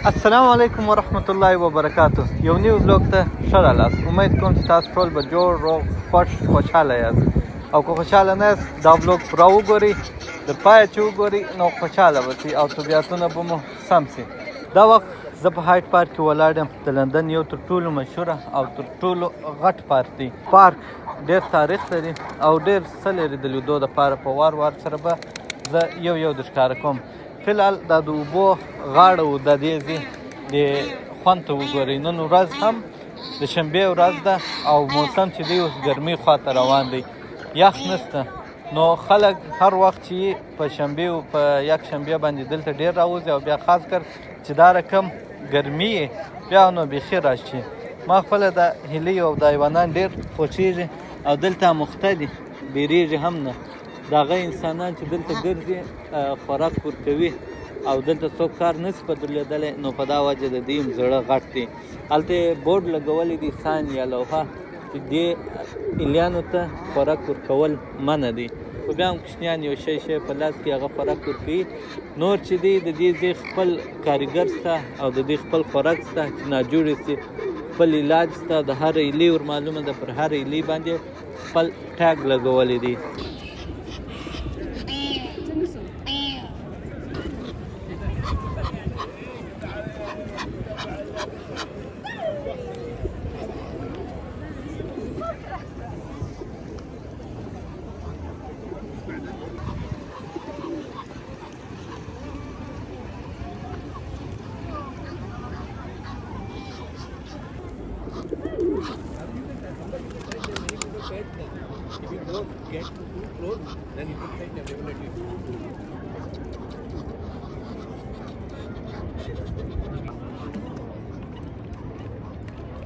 السلام علیکم ورحمت الله وبرکاته. یو نیو بلاګ ته ښه راغلاست. امید کوم چې تاسو ټول به جوړ روغ خوشحاله یاست، او که خوشحاله نه یاست دا بلاګ پوره وګورئ، د پایه چې وګورئ نو خوشحاله به شئ او طبیعتونه به مو سم شي. دا وخت زه په هایټ پارک کې ولاړ یم. د لندن یو تر ټولو مشهوره او تر ټولو غټ پارک دی. پارک ډېر تاریخ لري او ډېر څه لري د لیدو دپاره. په وار وار سره به زه یو د ښکاره کوم. فلحال دا د اوبو غاړه و، د دې ځي د خوند ته وګورئ. نن ورځ هم د شنبې ورځ ده او موسم چې دی اوس ګرمۍ خواته روان دی، یخ نشته. نو خلک هر وخت چې په شنبې او په یک شنبې باندې دلته ډېر راوځي، او بیا خاص کر چې دا رقم ګرمي بیا نو بیخي راشي. ما خپله د هیلۍ او د حیوانان ډېر خوښېږي او دلته مخته دي، بیریږي هم نه. د هغه انسانان چې دلته ګرځي خوراک ورکوي او دلته څوک کار نشي په درلودلی، نو په دا وجه د دې زړه غټ دی. هلته یې بورډ لګولی دی، ساین یا لوحه، چې دې ایلیانو ته خوراک ورکول منع دی. خو بیا هم کوچنیان یو شی په لاس کې هغه خوراک ورکوي. نور چې دی د دې ځای خپل کارګر شته او د دې خپل خوراک شته چې ناجوړې شي، خپل علاج شته. د هر ایلي ور معلومه ده، پر هر ایلي باندې خپل ټاګ لګولی دی. If you don't get too close, then it will take availability.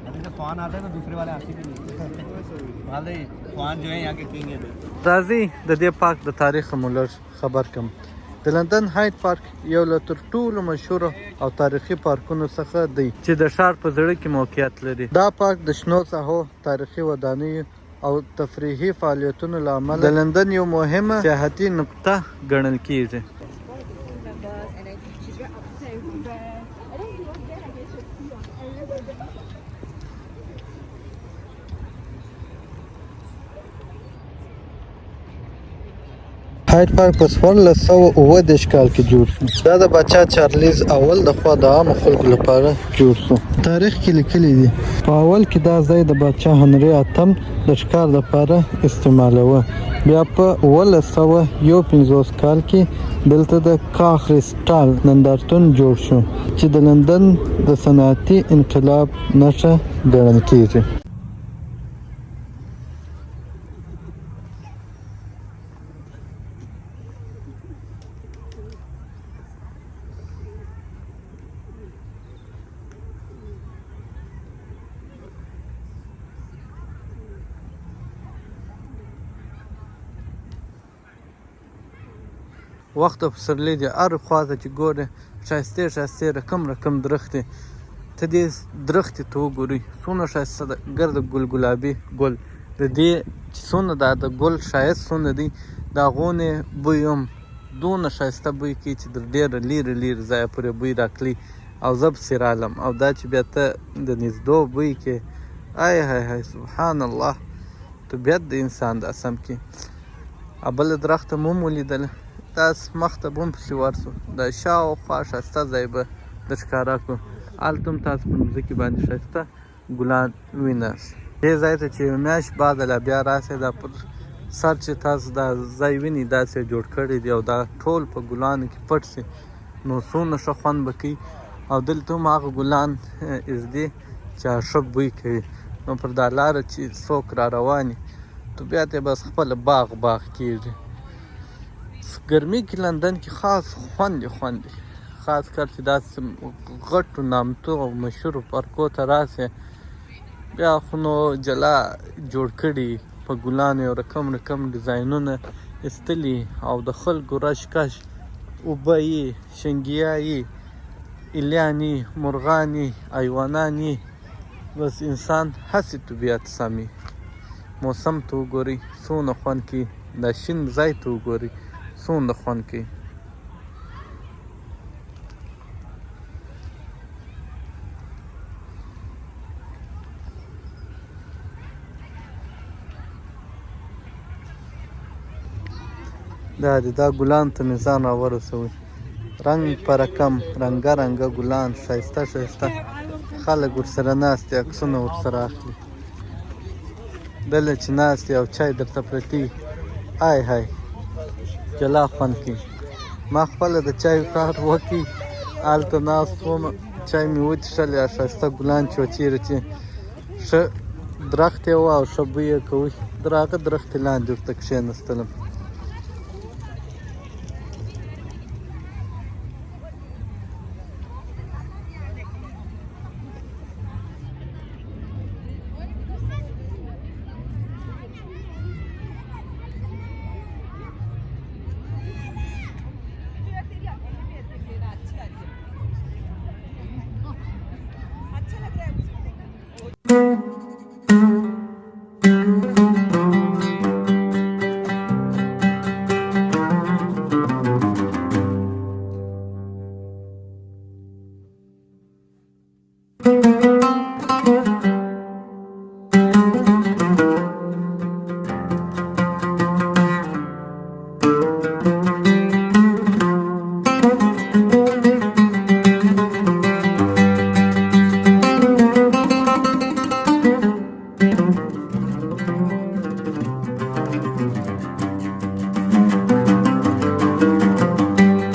अभी तो फोन आता है ना, दूसरे वाले आते नहीं वाले फोन जो है यहाँ के किंग है. راځئ د دې پارک د تاریخ مو لږ خبر کړم. د لندن هایټ پارک یو له تر ټولو مشهورو او تاریخي پارکونو څخه دی چې د ښار په زړه کې موقعیت لري. دا پارک د شنو ساحو، تاریخي ودانیو او تفریحي فعالیتونو له امله د لندن یو مهمه سیاحتي نقطه ګڼل کیږي. هایټ پارک په 1429 کال کې جوړ شو. دا د باچا چارلز اول د خوا د عامو خلکو لپاره جوړ شو. تاریخ کې لیکلي دي په اول کې دا ځای د باچا هنري اتم د ښکار لپاره استعمالوه. بیا په 1851 کال کې دلته د کاخریسټال نندارتون جوړ شو چې د لندن د صنعتي انقلاب نښه ګڼل کیږي. وخت په پسرلی دی، هر خواته چې ګورې ښایستې رقم درختې. ته دې درختې ته وګورئ څومره ښایسته ده، ګرده ګلابي ګل. د دې چې څونه د ګل ښایست څونه دی، د هغو نه بوی هم دونه ښایسته بوی کوي چې در ډېره لیرې ځایه پورې بوی راکړي او زه پسې رالم. او دا چې بیا ته د نږدو بوی کې های سبحان الله، طبیعت د انسان د اسم کې. بله درخته مو ولیدله، داسې مخته به هم پسې ورسو. د شاوخوا ښایسته ځای به در ښکاره کړو. هلته هم تاسو په مځکې باندې ښایسته ګلان ویناست. دې ځای ته چې یو میاشت بعد لا بیا راسئ، دا پر سر چې تاسو دا ځای وینئ داسې جوړ کړی دی او دا ټول په ګلانو کې پټ شي، نو څومره ښه خوند به کوي. او دلته هم هغه ګلان ږدي چې ښه بوی کوي. نو پر دا لاره چې څوک را رواني، طبیعت یې بس خپله باغ کېږي. ګرمۍ کې لندن کې خاص خوند دی، خاص کر چې داسې غټو نامتو او مشهورو پارکو ته راسې، بیا خو نو جلا جوړ کړي په ګلانو یو رقم ډیزاینونه ایستلي او د خلکو رش اوبه یي، شنګیا یي، ایلیان یي، مرغان یي، حیوانان یي. بس انسان هسې طبیعت سمي. موسم ته وګورئ څونه خوند کوي، دا شین ځای ته وګورئ څومره خوند کوي. دا دی دا ګلان ته مې ځان راورسوئ رنګ په رقم رنګه رنګه ګلان ښایسته ښایسته خلک ورسره ناست دي عکسونه ورسره اخلي دله چې ناست دي او چای درته پرتي های های جلا خوند کوي ما خپله د چای کار وکړي هلته ناست وم چای مې وڅښل یا ښایسته ګلان چې وه چېرې چې ښه درخت یې وه او ښه بوی یې کوي در هغه درختې لاندې ورته کښېنستلم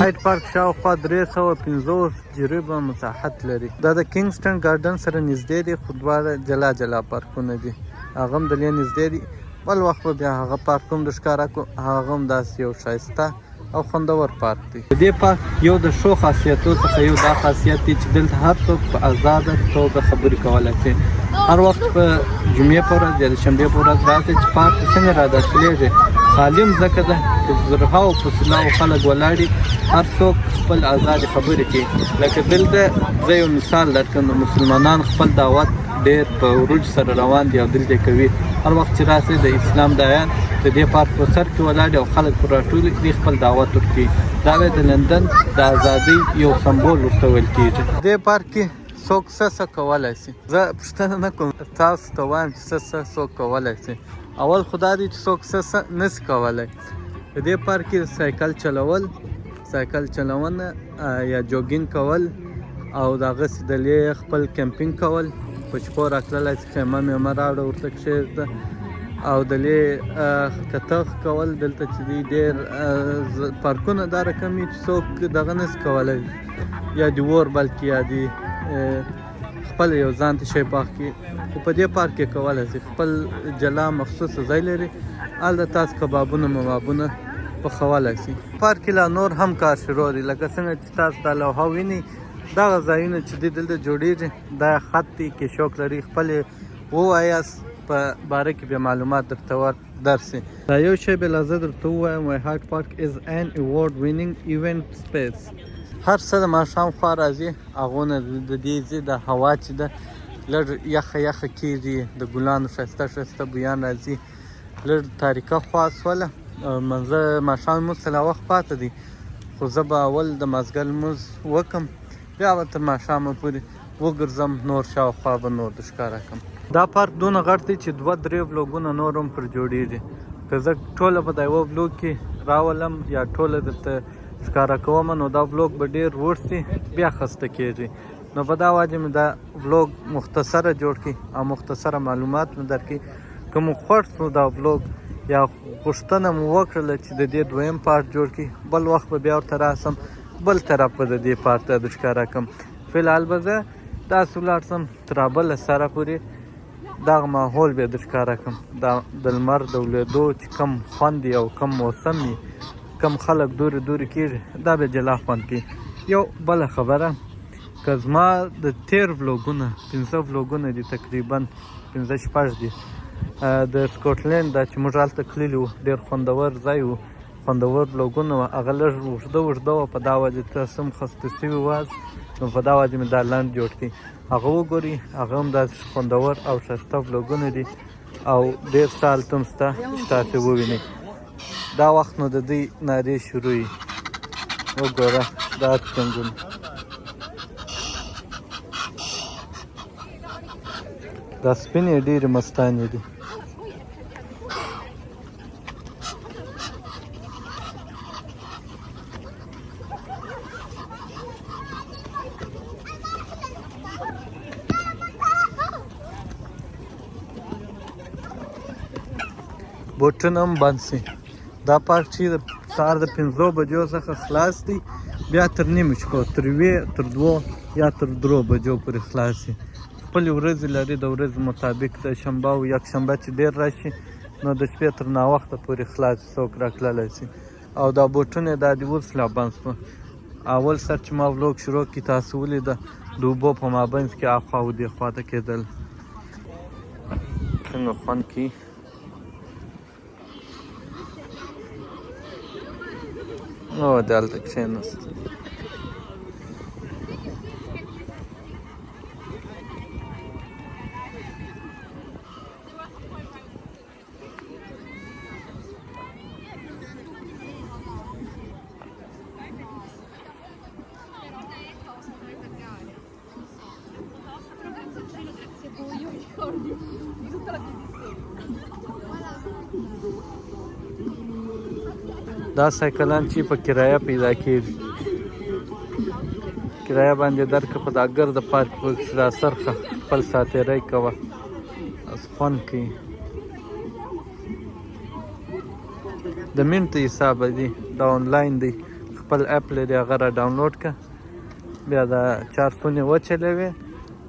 هایډ پارک شاوخوا 350 جریبه مساحت لري دا د کینګسټن ګارډن سره نږدې دی خو دواړه جلا جلا پارکونه دي هغه هم دلې نږدې دي بل وخت به بیا هغه پارک هم درښکاره کړو هغه هم داسې یو ښایسته او خوندور پارک دی د دې پارک یو د ښو خاصیتو څخه یو دا خاصیت دی چې دلته هر څوک په ازاده توګه خبرې کولی شي هر وخت په جمعې په ورځ یا د شنبې په ورځ راسئ چې پارک ته څنګه راداخلېږئ خالي مځکه ده چې زرهاو په سلاو خلک ولاړ هر څوک خپل ازادې خبرې کوي لکه دلته زه یو مثال درکړم مسلمانان خپل دعوت ډېر په وروج سره روان دي او دلته کوي هر وخت چې راسئ د اسلام دایان د دې پارک په سر کې ولاړ او خلک پر راټول دي خپل دعوت ورکوي دا د لندن د ازادۍ یو سمبول ورته ویل کېږي دې پارک کې څوک څه کولی شي زه پوښتنه نه کوم تاسو ته وایم چې څوک کولی شي اول خو دا دی چې څوک څه نشي کولی په دې پارک کې سایکل چلونه یا جوګینګ کول او د هغسې دلې خپل کیمپینګ کول په شپو راتللی چې خیمه میمه راوړه ورته کښېږده او دلې کتغ کول دلته چې دی ډېر پارکونه دا رقم وي چې څوک دغه نشي کولی یا د اور بلکې یا د خپل یو ځان ته شی پاک کړي خو په دې پارک کې کولی شي خپل جلا مخصوص ځای لري هلته تاسو کبابونه مبابونه پخولی شي پارک کې لا نور هم کار شروع دي لکه څنګه چې تاسو دا لوحه وینئ دغه ځایونه چې دي دلته جوړیږي دا خط دی کې شوق لري خپل ووایاست په باره کې بیا معلومات درته درسي دا یو شی بې لا زه درته ووایم وایي هایډ پارک از ان ایوارډ وینینګ ایونټ سپیس هر څه د ماښام خوا راځي هغونه د دې ځای د هوا چې ده لږ یخه کېږي د ګلانو ښایسته بویان راځي لږ تاریکه خوا سوله منځه ماښام لمونځ ته لا وخت پاته دی خو زه به اول د مازدیګر لمونځ وکړم بیا به تر ماښامه پورې وګرځم نور شاوخوا به نور ښکاره کړم دا پارک دونه غټ دی چې 2-3 ولوګونه نور هم پر جوړېږي که زه ټوله په دا یوه ولوګ کې راولم یا ټوله درته ښکاره کوم نو دا ولوګ به ډېر اوږد شي بیا خسته کېږي نو په دا وجه مې دا ولوګ مختصره جوړ کړي او مختصره معلومات مې درکړي که مو خوښ شو دا ولوګ یا غوښتنه مو وکړله چې د دې دویم پارت جوړ کړي بل وخت به بیا ورته راسم بل طرف به د دې پارت ته ښکاره کړم فلحال به زه داسې ولاړ شم تر بله سره پورې دغه ماحول بیا د ښکاره کړم د لمر د ولېدو چې کم خوند وي او کم موسم وي کم خلک دورې کېږي دا به جلا خوند کوي یو بله خبره که زما د تیر ولوګونه 15 ولوګونه دي تقریبا 15-16 دي د سکاټلند دا چې موږ هلته تللي وو ډېر خوندور ځای وو خوندور ولوګونه وه هغه لږ اوږده وه په دا وجه تاسو هم خسته شوي واست نو په دا وجه مې دا لنډ جوړ کړي هغه وګورئ هغه هم داسې خوندور او ښایسته ولوګونه دي او ډېر څه هلته هم شته چې تاسې ووینئ دا وخت نو د دوی نارې شروع وي وګوره دا څنګه دا سپینې ډېرې مستانې دي بوټونه هم بند شي. دا پارک چې د سهار د 5 بجو څخه خلاص دی بیا تر نیمې شپو تر 1 تر 2 یا تر 3 بجو پورې خلاص شي. خپلې ورځې لري د ورځې مطابق د شنبه او یکشنبه چې ډېر راشي نو د شپې تر ناوخته پورې خلاص څوک راتللی شي. او دا بوټونه دا د اوس لا بند شوه. اول سر چې ما ولوګ شروع کړي تاسو ولیده د اوبو په مابینځ کې اخوا او دې خواته کېدل څنګه خوند کوي. او دلته کښېناست. دا سایکلان چې په کرایه پیدا کېږي کرایه باندې درکړه په دا ګرده پارک پکښې راڅرخه خپل ساتیری کوه خوند کوي. د منټ حساب دی دا آنلاین دی خپل اپ لري هغه را ډاونلوډ کړه بیا دا 400 وچلوې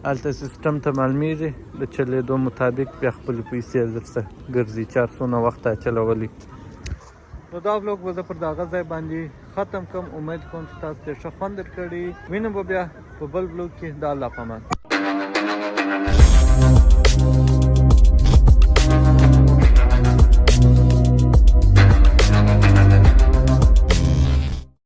هلته سیسټم ته معلومیږي د چلېدو مطابق بیا خپلې پیسې درته ګرځي 400 وخت چلولی. نو دا ولاګ به زه پر دغه ځای باندې ختم کوم. امید کوم چې تاسو ته ښه خوند درکړي. وینم به بیا په بل ولاګ کې. د الله په امان.